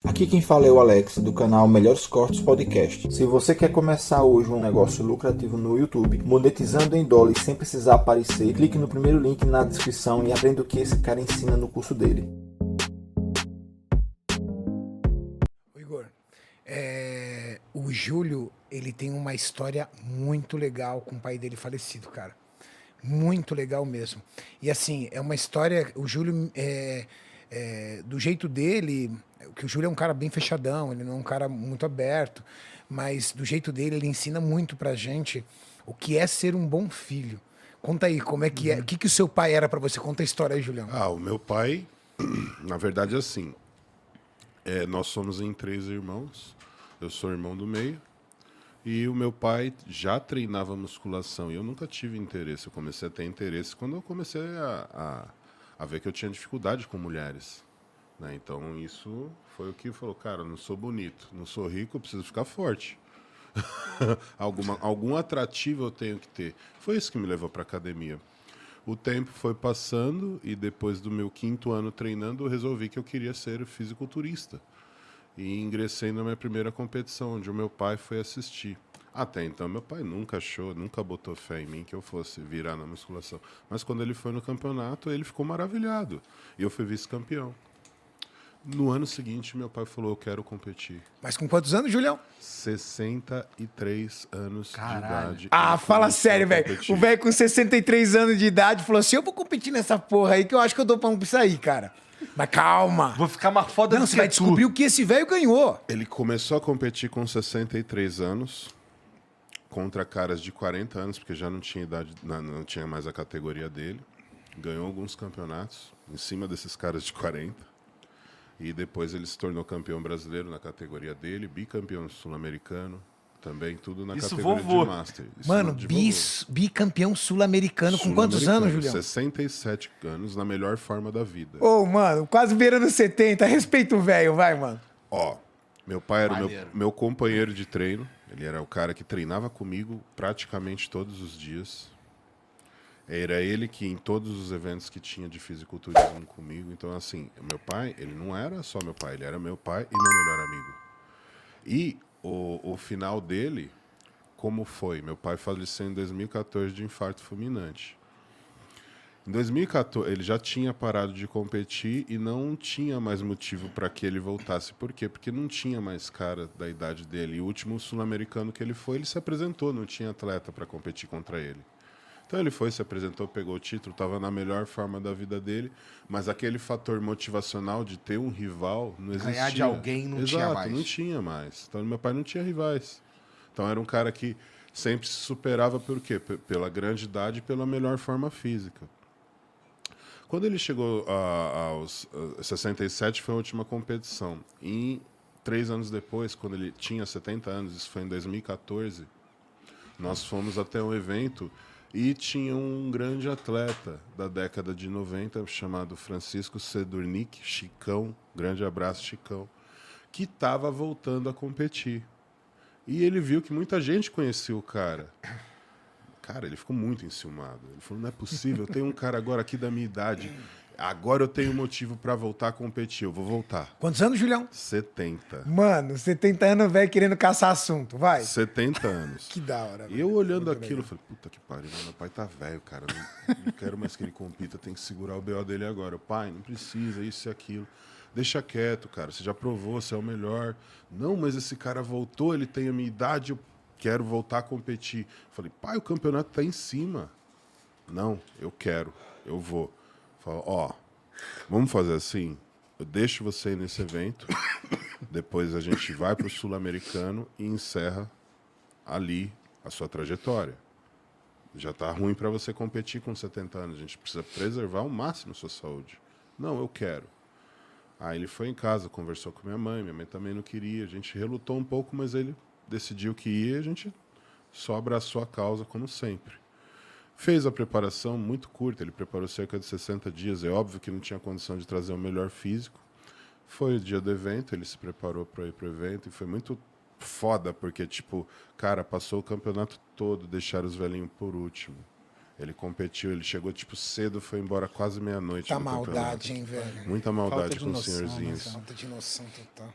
Aqui quem fala é o Alex, do canal Melhores Cortes Podcast. Se você quer começar hoje um negócio lucrativo no YouTube, monetizando em dólar e sem precisar aparecer, clique no primeiro link na descrição e aprenda o que esse cara ensina no curso dele. Igor, o Júlio, ele tem uma história muito legal com o pai dele falecido, cara. Muito legal mesmo. E assim, é uma história, o Júlio, do jeito dele, que o Júlio é um cara bem fechadão, ele não é um cara muito aberto, mas do jeito dele, ele ensina muito pra gente o que é ser um bom filho. Conta aí, como é que é, o que o seu pai era pra você? Conta a história aí, Julião. O meu pai, na verdade, é assim, nós somos em 3 irmãos, eu sou irmão do meio, e o meu pai já treinava musculação, e eu nunca tive interesse, eu comecei a ter interesse quando eu comecei a ver que eu tinha dificuldade com mulheres, né? Então isso foi o que falou, cara, eu não sou bonito, não sou rico, eu preciso ficar forte. Algum atrativo eu tenho que ter. Foi isso que me levou para academia. O tempo foi passando e depois do meu 5º ano treinando, eu resolvi que eu queria ser fisiculturista. E ingressei na minha primeira competição, onde o meu pai foi assistir. Até então, meu pai nunca botou fé em mim que eu fosse virar na musculação. Mas quando ele foi no campeonato, ele ficou maravilhado. E eu fui vice-campeão. No ano seguinte, meu pai falou, eu quero competir. Mas com quantos anos, Julião? 63 anos de idade. Ah, fala sério, velho. O velho com 63 anos de idade falou assim, eu vou competir nessa porra aí que eu acho que eu dou pra isso aí, cara. Mas calma. Vou ficar mais foda Não, do você que vai tu. descobrir o que esse velho ganhou. Ele começou a competir com 63 anos, contra caras de 40 anos, porque já não tinha idade, não tinha mais a categoria dele. Ganhou alguns campeonatos em cima desses caras de 40. E depois ele se tornou campeão brasileiro na categoria dele, bicampeão sul-americano, também tudo na Isso, categoria vovô. de Master. Isso Mano, de vovô. bicampeão sul-americano com quantos anos, Sul-americano, Julião? 67 anos, na melhor forma da vida. Ô, mano, quase beirando 70. Respeita o velho, vai, mano. Ó, meu pai era o Maneiro. meu companheiro de treino. Ele era o cara que treinava comigo praticamente todos os dias. Era ele que em todos os eventos que tinha de fisiculturismo comigo. Então, assim, meu pai, ele não era só meu pai, ele era meu pai e meu melhor amigo. E o final dele, como foi? Meu pai faleceu em 2014 de infarto fulminante. Em 2014, ele já tinha parado de competir e não tinha mais motivo para que ele voltasse. Por quê? Porque não tinha mais cara da idade dele. E o último sul-americano que ele foi, ele se apresentou, não tinha atleta para competir contra ele. Então ele foi, se apresentou, pegou o título, estava na melhor forma da vida dele, mas aquele fator motivacional de ter um rival não existia. Ganhar de alguém não tinha mais. Não tinha mais. Então meu pai não tinha rivais. Então era um cara que sempre se superava por quê? Pela grande idade e pela melhor forma física. Quando ele chegou aos 67, foi a última competição. E 3 anos depois, quando ele tinha 70 anos, isso foi em 2014, nós fomos até um evento e tinha um grande atleta da década de 90, chamado Francisco Sedurnik, Chicão, grande abraço, Chicão, que estava voltando a competir. E ele viu que muita gente conhecia o cara. Cara, ele ficou muito enciumado. Ele falou, não é possível, eu tenho um cara agora aqui da minha idade, agora eu tenho motivo para voltar a competir, eu vou voltar. Quantos anos, Julião? 70. Mano, 70 anos, velho, querendo caçar assunto, vai. 70 anos. Que da hora, E eu olhando aquilo, eu falei, puta que pariu, meu pai tá velho, cara. Não quero mais que ele compita, tem que segurar o BO dele agora. Pai, não precisa, isso e aquilo. Deixa quieto, cara. Você já provou, você é o melhor. Não, mas esse cara voltou, ele tem a minha idade, eu quero voltar a competir. Eu falei, pai, o campeonato tá em cima. Não, eu quero, eu vou. Falo, ó, vamos fazer assim? Eu deixo você ir nesse evento, depois a gente vai pro Sul-Americano e encerra ali a sua trajetória. Já tá ruim para você competir com 70 anos. A gente precisa preservar ao máximo a sua saúde. Não, eu quero. Aí ele foi em casa, conversou com minha mãe também não queria. A gente relutou um pouco, mas ele decidiu que ia e a gente só abraçou a causa, como sempre. Fez a preparação muito curta, ele preparou cerca de 60 dias. É óbvio que não tinha condição de trazer o melhor físico. Foi o dia do evento, ele se preparou para ir pro evento e foi muito foda, porque, tipo, cara, passou o campeonato todo, deixaram os velhinhos por último. Ele competiu, ele chegou, tipo, cedo, foi embora quase meia-noite. Tá do maldade, campeonato. hein, velho? Muita maldade Falta de com os noção, senhorzinhos. né? Falta de noção total.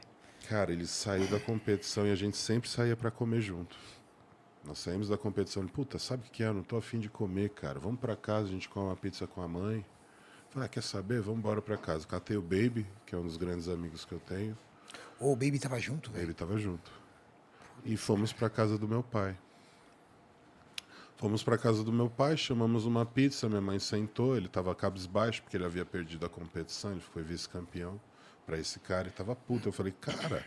Cara, ele saiu da competição e a gente sempre saía pra comer junto. Nós saímos da competição. Ele, puta, sabe o que é? Eu não tô afim de comer, cara. Vamos pra casa, a gente come uma pizza com a mãe. Falei, quer saber? Vamos embora pra casa. Catei o Baby, que é um dos grandes amigos que eu tenho. Ô, o Baby tava junto, velho? Ele tava junto. E fomos pra casa do meu pai. Fomos pra casa do meu pai, chamamos uma pizza, minha mãe sentou, ele tava cabisbaixo, porque ele havia perdido a competição, ele foi vice-campeão pra esse cara, e tava puto. Eu falei, cara,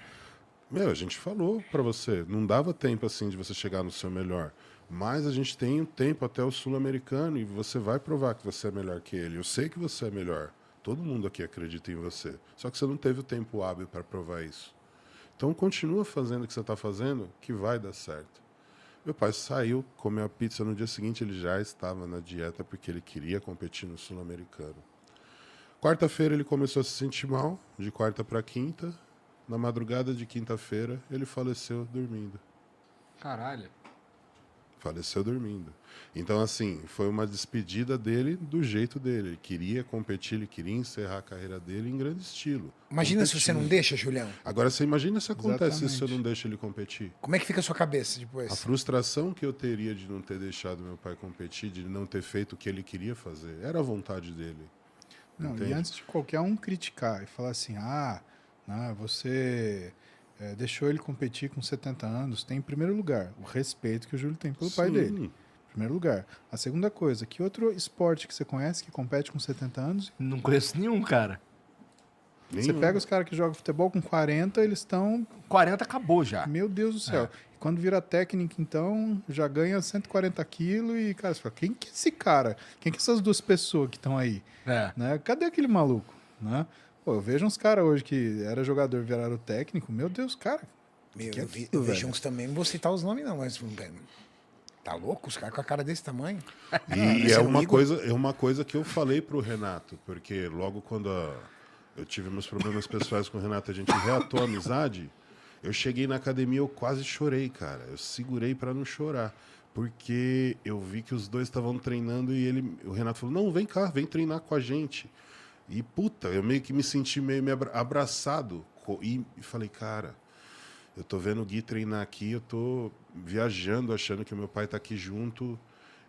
meu, a gente falou pra você, não dava tempo assim de você chegar no seu melhor, mas a gente tem um tempo até o sul-americano e você vai provar que você é melhor que ele. Eu sei que você é melhor, todo mundo aqui acredita em você, só que você não teve o tempo hábil para provar isso. Então continua fazendo o que você está fazendo, que vai dar certo. Meu pai saiu, comeu a pizza, no dia seguinte ele já estava na dieta porque ele queria competir no sul-americano. Quarta-feira ele começou a se sentir mal, de quarta para quinta. Na madrugada de quinta-feira ele faleceu dormindo. Caralho. Faleceu dormindo. Então, assim, foi uma despedida dele do jeito dele. Ele queria competir, ele queria encerrar a carreira dele em grande estilo. Imagina se você não deixa, Julião. Agora, você imagina se acontece isso se eu Exatamente. não deixo ele competir. Como é que fica a sua cabeça A depois? frustração que eu teria de não ter deixado meu pai competir, de não ter feito o que ele queria fazer, era a vontade dele. Não, Entende? e antes de qualquer um criticar e falar assim, você deixou ele competir com 70 anos, tem em primeiro lugar o respeito que o Júlio tem pelo pai Sim. dele. Em primeiro lugar. A segunda coisa, que outro esporte que você conhece que compete com 70 anos? Não conheço nenhum, cara. Você Nenhum. pega os caras que jogam futebol com 40, eles estão, 40 acabou já. meu Deus do céu. E quando vira técnico, então, já ganha 140 quilos e, cara, você fala, quem que é esse cara? Quem que é essas duas pessoas que estão aí? É. Né? Cadê aquele maluco? Né? Pô, eu vejo uns caras hoje que era jogador, viraram técnico. Meu Deus, cara. Meu, que é eu, vi, aquilo, eu vejo velho? uns também, não vou citar os nomes não, mas tá louco? Os caras com a cara desse tamanho? E Esse é é o uma Igor? coisa que eu falei pro Renato, porque logo quando eu tive meus problemas pessoais com o Renato, a gente reatou a amizade, eu cheguei na academia, eu quase chorei, cara. Eu segurei para não chorar, porque eu vi que os dois estavam treinando e o Renato falou, não, vem cá, vem treinar com a gente. E, puta, eu meio que me senti meio abraçado e falei, cara, eu tô vendo o Gui treinar aqui, eu tô viajando, achando que o meu pai tá aqui junto,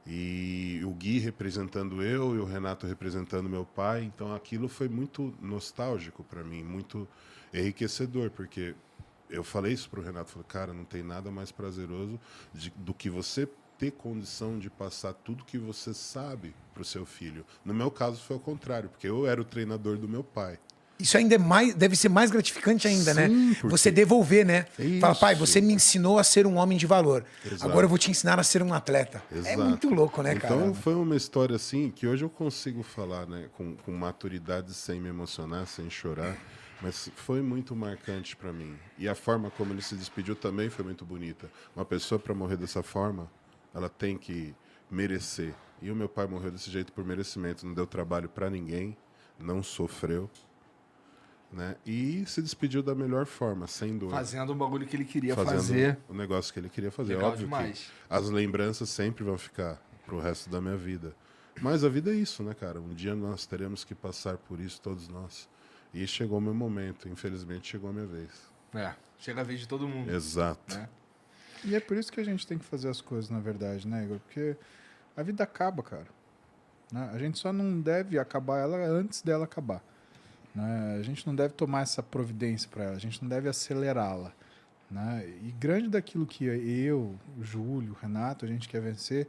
e o Gui representando eu e o Renato representando meu pai. Então aquilo foi muito nostálgico para mim, muito enriquecedor, porque eu falei isso pro Renato, falei, cara, não tem nada mais prazeroso do que você ter condição de passar tudo que você sabe pro seu filho. No meu caso foi o contrário, porque eu era o treinador do meu pai. Isso ainda é mais, deve ser mais gratificante ainda, Sim, né? porque- Você devolver, né? Isso. Fala, pai, você me ensinou a ser um homem de valor. Exato. Agora eu vou te ensinar a ser um atleta. É Exato. muito louco, né, cara? Então foi uma história assim que hoje eu consigo falar, né, com maturidade, sem me emocionar, sem chorar, mas foi muito marcante para mim. E a forma como ele se despediu também foi muito bonita. Uma pessoa para morrer dessa forma, ela tem que merecer. E o meu pai morreu desse jeito por merecimento, não deu trabalho para ninguém, não sofreu, né? E se despediu da melhor forma, sem dor. Fazendo o bagulho que ele queria Fazendo fazer. o negócio que ele queria fazer. Legal Óbvio demais. que as lembranças sempre vão ficar pro resto da minha vida. Mas a vida é isso, né, cara? Um dia nós teremos que passar por isso, todos nós. E chegou o meu momento, infelizmente chegou a minha vez. É, chega a vez de todo mundo. Exato. Né? E é por isso que a gente tem que fazer as coisas, na verdade, né, Igor? Porque a vida acaba, cara. Né? A gente só não deve acabar ela antes dela acabar. Né? A gente não deve tomar essa providência para ela, a gente não deve acelerá-la. Né? E grande daquilo que eu, o Júlio, o Renato, a gente quer vencer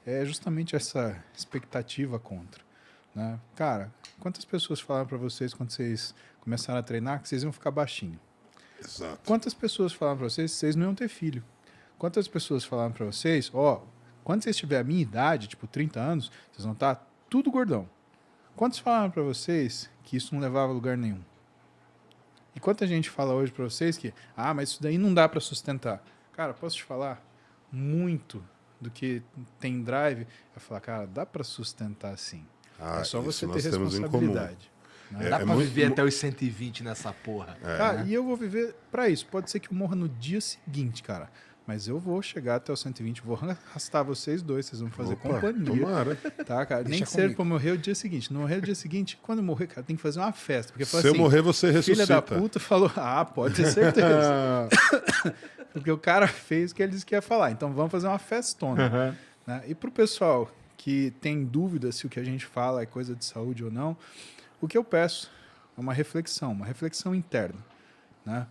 é justamente essa expectativa contra. Né? Cara, quantas pessoas falaram para vocês quando vocês começaram a treinar que vocês iam ficar baixinho? Exato. Quantas pessoas falaram para vocês que vocês não iam ter filho? Quantas pessoas falaram para vocês, quando vocês tiverem a minha idade, tipo 30 anos, vocês vão estar tudo gordão? Quantos falaram para vocês que isso não levava a lugar nenhum? E quanta gente fala hoje para vocês que, mas isso daí não dá para sustentar. Cara, posso te falar? Muito do que tem drive, eu falo, cara, dá para sustentar sim. É só isso você nós ter temos em comum. responsabilidade. Né? Dá É pra muito- viver até os 120 nessa porra. Cara, e eu vou viver pra isso. Pode ser que eu morra no dia seguinte, cara. mas eu vou chegar até os 120, vou arrastar vocês dois, vocês vão fazer Opa, companhia. tomara. Tá, cara? Nem Deixa que seja comigo. pra morrer o dia seguinte. No morrer o dia seguinte, quando eu morrer, cara, tem que fazer uma festa. Porque fala Se eu assim, morrer, você filha ressuscita. da puta falou, pode ter certeza. Porque o cara fez o que ele disse que ia falar. Então vamos fazer uma festona. Né? E pro pessoal que tem dúvida se o que a gente fala é coisa de saúde ou não, o que eu peço é uma reflexão interna. Né?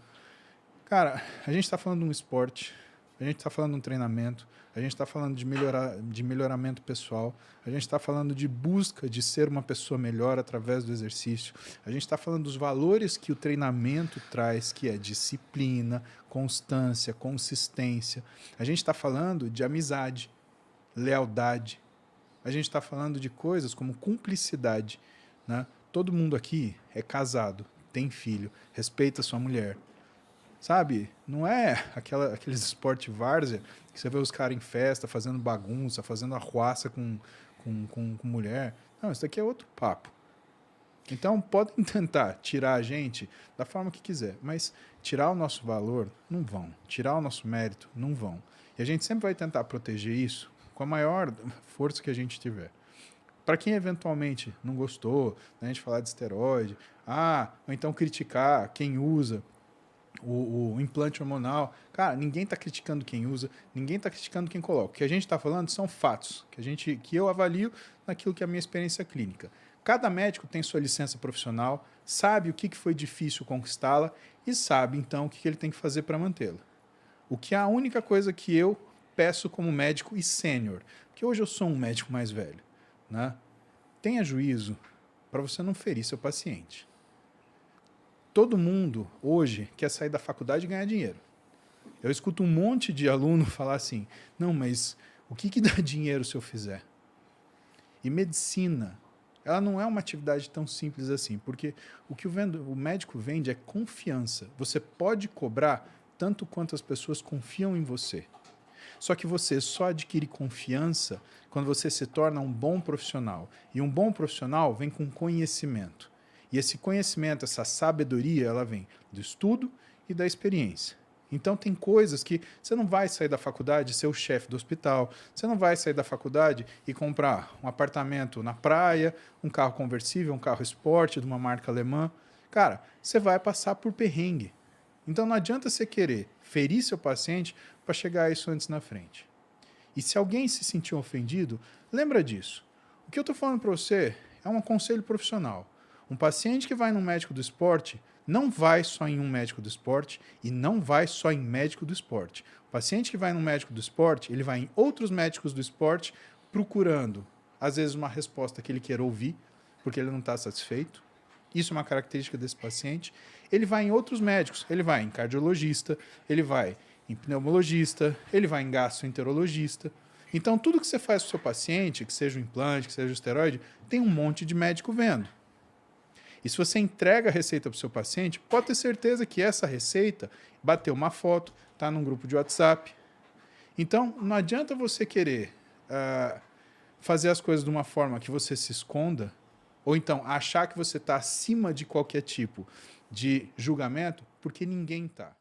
Cara, a gente está falando de um esporte, a gente está falando de um treinamento, a gente está falando de melhoramento pessoal, a gente está falando de busca de ser uma pessoa melhor através do exercício, a gente está falando dos valores que o treinamento traz, que é disciplina, constância, consistência. A gente está falando de amizade, lealdade. A gente está falando de coisas como cumplicidade. Né? Todo mundo aqui é casado, tem filho, respeita sua mulher. Sabe? Não é aqueles esporte várzea que você vê os caras em festa, fazendo bagunça, fazendo arruaça com mulher. Não, isso daqui é outro papo. Então, podem tentar tirar a gente da forma que quiser, mas tirar o nosso valor, não vão. Tirar o nosso mérito, não vão. E a gente sempre vai tentar proteger isso com a maior força que a gente tiver. Para quem eventualmente não gostou, né, a gente falar de esteroide, ou então criticar quem usa o implante hormonal. Cara, ninguém está criticando quem usa, ninguém está criticando quem coloca. O que a gente está falando são fatos, que eu avalio naquilo que é a minha experiência clínica. Cada médico tem sua licença profissional, sabe o que foi difícil conquistá-la e sabe, então, o que ele tem que fazer para mantê-la. O que é a única coisa que eu peço como médico e sênior, porque hoje eu sou um médico mais velho, né? Tenha juízo para você não ferir seu paciente. Todo mundo hoje quer sair da faculdade e ganhar dinheiro. Eu escuto um monte de aluno falar assim, não, mas o que dá dinheiro se eu fizer? E medicina, ela não é uma atividade tão simples assim, porque o que o médico vende é confiança. Você pode cobrar tanto quanto as pessoas confiam em você. Só que você só adquire confiança quando você se torna um bom profissional. E um bom profissional vem com conhecimento. E esse conhecimento, essa sabedoria, ela vem do estudo e da experiência. Então tem coisas que você não vai sair da faculdade e ser o chefe do hospital, você não vai sair da faculdade e comprar um apartamento na praia, um carro conversível, um carro esporte de uma marca alemã. Cara, você vai passar por perrengue. Então não adianta você querer ferir seu paciente para chegar a isso antes na frente. E se alguém se sentir ofendido, lembra disso. O que eu estou falando para você é um conselho profissional. Um paciente que vai num médico do esporte não vai só em um médico do esporte e não vai só em médico do esporte. O paciente que vai num médico do esporte, ele vai em outros médicos do esporte procurando, às vezes, uma resposta que ele quer ouvir, porque ele não está satisfeito. Isso é uma característica desse paciente. Ele vai em outros médicos, ele vai em cardiologista, ele vai em pneumologista, ele vai em gastroenterologista. Então, tudo que você faz com o seu paciente, que seja o implante, que seja o esteroide, tem um monte de médico vendo. E se você entrega a receita para o seu paciente, pode ter certeza que essa receita bateu uma foto, está num grupo de WhatsApp. Então, não adianta você querer fazer as coisas de uma forma que você se esconda, ou então achar que você está acima de qualquer tipo de julgamento, porque ninguém está.